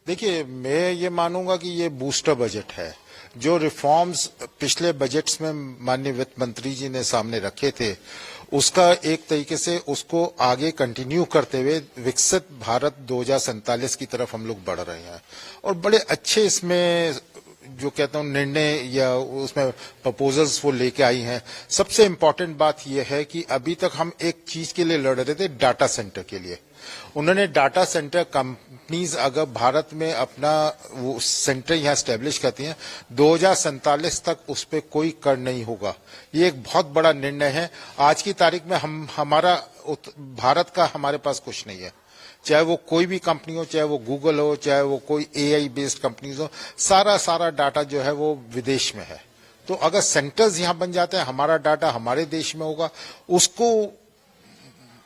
देखिए, मैं ये मानूंगा कि ये बूस्टर बजट है। जो रिफॉर्म्स पिछले बजट्स में माननीय वित्त मंत्री जी ने सामने रखे थे, उसका एक तरीके से उसको आगे कंटिन्यू करते हुए विकसित भारत 2047 की तरफ हम लोग बढ़ रहे हैं और बड़े अच्छे इसमें जो कहता हूं निर्णय या उसमें प्रपोजल्स वो लेके आई हैं। सबसे इम्पोर्टेंट बात यह है कि अभी तक हम एक चीज के लिए लड़ रहे थे, डाटा सेंटर के लिए। उन्होंने डाटा सेंटर कंपनीज अगर भारत में अपना वो सेंटर यहाँ स्टैब्लिश करती हैं, 2047 तक उस पर कोई कर नहीं होगा। ये एक बहुत बड़ा निर्णय है। आज की तारीख में हमारा भारत का हमारे पास कुछ नहीं है, चाहे वो कोई भी कंपनी हो, चाहे वो गूगल हो, चाहे वो कोई एआई बेस्ड कंपनीज हो, सारा डाटा जो है वो विदेश में है। तो अगर सेंटर्स यहां बन जाते हैं, हमारा डाटा हमारे देश में होगा। उसको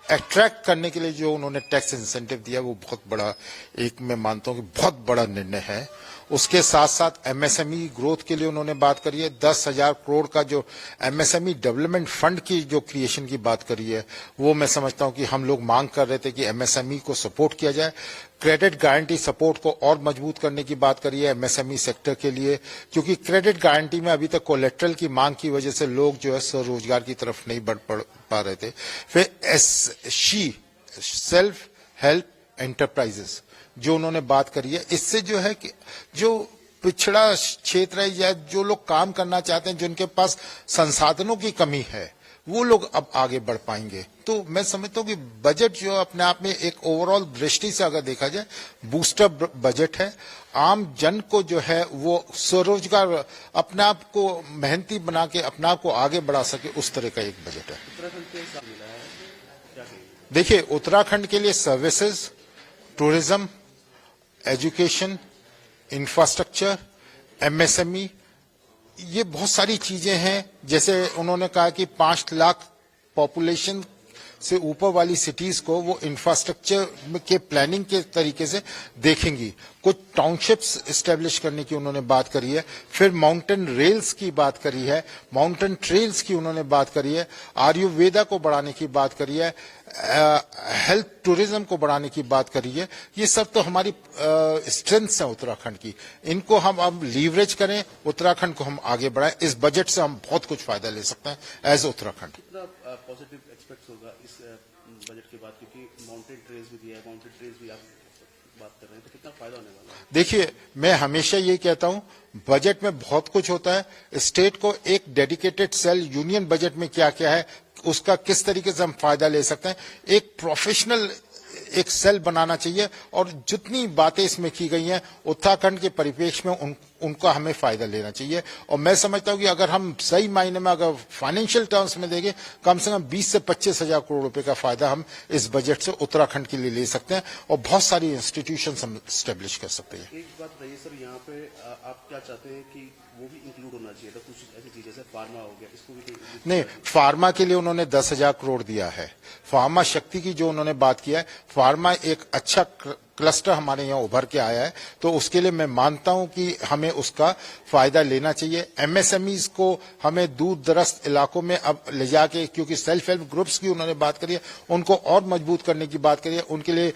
अट्रैक्ट करने के लिए जो उन्होंने टैक्स इंसेंटिव दिया, वो बहुत बड़ा, एक मैं मानता हूं कि बहुत बड़ा निर्णय है। उसके साथ साथ एमएसएमई ग्रोथ के लिए उन्होंने बात करी है। 10,000 करोड़ का जो एमएसएमई डेवलपमेंट फंड की जो क्रिएशन की बात करी है, वो मैं समझता हूं कि हम लोग मांग कर रहे थे कि एमएसएमई को सपोर्ट किया जाए। क्रेडिट गारंटी सपोर्ट को और मजबूत करने की बात करी है एमएसएमई सेक्टर के लिए, क्योंकि क्रेडिट गारंटी में अभी तक कोलेट्रल की मांग की वजह से लोग जो है स्वरोजगार की तरफ नहीं बढ़ पा रहे थे। फिर सेल्फ हेल्प एंटरप्राइजेस जो उन्होंने बात करी है, इससे जो है कि जो पिछड़ा क्षेत्र है या जो लोग काम करना चाहते हैं, जिनके पास संसाधनों की कमी है, वो लोग अब आगे बढ़ पाएंगे। तो मैं समझता हूं कि बजट जो अपने आप में एक ओवरऑल दृष्टि से अगर देखा जाए, बूस्टर बजट है। आम जन को जो है वो स्वरोजगार, अपने आप को मेहनती बना के अपने आप को आगे बढ़ा सके, उस तरह का एक बजट है। देखिए, उत्तराखंड के लिए services, tourism, education, infrastructure, MSME, ये बहुत सारी चीजें हैं। जैसे उन्होंने कहा कि 5 लाख पॉपुलेशन से ऊपर वाली सिटीज को वो इंफ्रास्ट्रक्चर के प्लानिंग के तरीके से देखेंगी। कुछ टाउनशिप्स एस्टेब्लिश करने की उन्होंने बात करी है। फिर माउंटेन रेल्स की बात करी है, माउंटेन ट्रेल्स की उन्होंने बात करी है, आयुर्वेदा को बढ़ाने की बात करी है, हेल्थ टूरिज्म को बढ़ाने की बात करी है। ये सब तो हमारी स्ट्रेंथ्स हैं उत्तराखंड की। इनको हम अब लीवरेज करें, उत्तराखंड को हम आगे बढ़ाएं। इस बजट से हम बहुत कुछ फायदा ले सकते हैं एज उत्तराखंड। कितना पॉजिटिव एक्सपेक्ट होगा इस बजट के बाद, क्योंकि माउंटेन ट्रेल्स भी दिया है, माउंटेन ट्रेल्स भी आप बात कर रहे हैं, तो कितना फायदा होने वाला है? देखिए, मैं हमेशा ये कहता हूं, बजट में बहुत कुछ होता है। स्टेट को एक डेडिकेटेड सेल, यूनियन बजट में क्या क्या है, उसका किस तरीके से हम फायदा ले सकते हैं, एक प्रोफेशनल एक सेल बनाना चाहिए। और जितनी बातें इसमें की गई हैं, उत्तराखंड के परिप्रेक्ष्य में उनका हमें फायदा लेना चाहिए। और मैं समझता हूं कि अगर हम सही मायने में अगर फाइनेंशियल टर्म्स में देखें, कम से कम 20 से 25,000 करोड़ रुपए का फायदा हम इस बजट से उत्तराखंड के लिए ले सकते हैं और बहुत सारी इंस्टीट्यूशन हम स्टेब्लिश कर सकते हैं। एक बात बताइए सर, यहाँ पे आप क्या चाहते हैं कि वो भी इंक्लूड होना चाहिए था? कुछ ऐसी चीजें जैसे फार्मा हो गया, इसको भी नहीं, फार्मा के लिए उन्होंने 10,000 करोड़ दिया है। फार्मा शक्ति की जो उन्होंने बात किया है, फार्मा एक अच्छा क्लस्टर हमारे यहाँ उभर के आया है, तो उसके लिए मैं मानता हूं कि हमें उसका फायदा लेना चाहिए। एमएसएमईज को हमें दूर दराज इलाकों में अब ले जाके, क्योंकि सेल्फ हेल्प ग्रुप्स की उन्होंने बात करी है, उनको और मजबूत करने की बात करी है, उनके लिए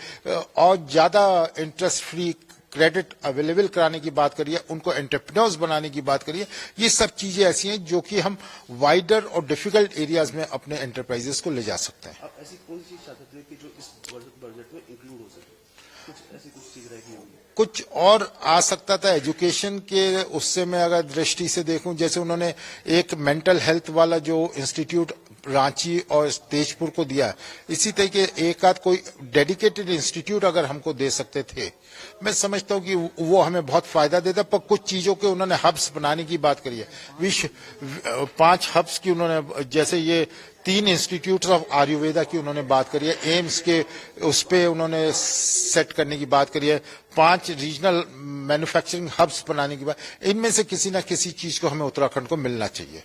और ज्यादा इंटरेस्ट फ्री क्रेडिट अवेलेबल कराने की बात करिए, उनको एंटरप्रेन्योर्स बनाने की बात करिए। ये सब चीजें ऐसी हैं जो कि हम वाइडर और डिफिकल्ट एरियाज में अपने एंटरप्राइजेस को ले जा सकते हैं। आप ऐसी कौन सी चीज चाहते थे कि जो इस बजट में इंक्लूड हो सके? कुछ चीज रहेगी होगी? कुछ और आ सकता था एजुकेशन के, उससे मैं अगर दृष्टि से देखूं, जैसे उन्होंने एक मेंटल हेल्थ वाला जो इंस्टीट्यूट रांची और तेजपुर को दिया, इसी तरीके एक आध कोई डेडिकेटेड इंस्टीट्यूट अगर हमको दे सकते थे, मैं समझता हूं कि वो हमें बहुत फायदा देता। पर कुछ चीजों के उन्होंने हब्स बनाने की बात करी है, विश्व 5 हब्स की उन्होंने, जैसे ये 3 इंस्टीट्यूट ऑफ आयुर्वेदा की उन्होंने बात करी है, एम्स के उस पे उन्होंने सेट करने की बात करी है, 5 रीजनल मैन्युफैक्चरिंग हब्स बनाने की बात। इनमें से किसी न किसी चीज को हमें उत्तराखंड को मिलना चाहिए।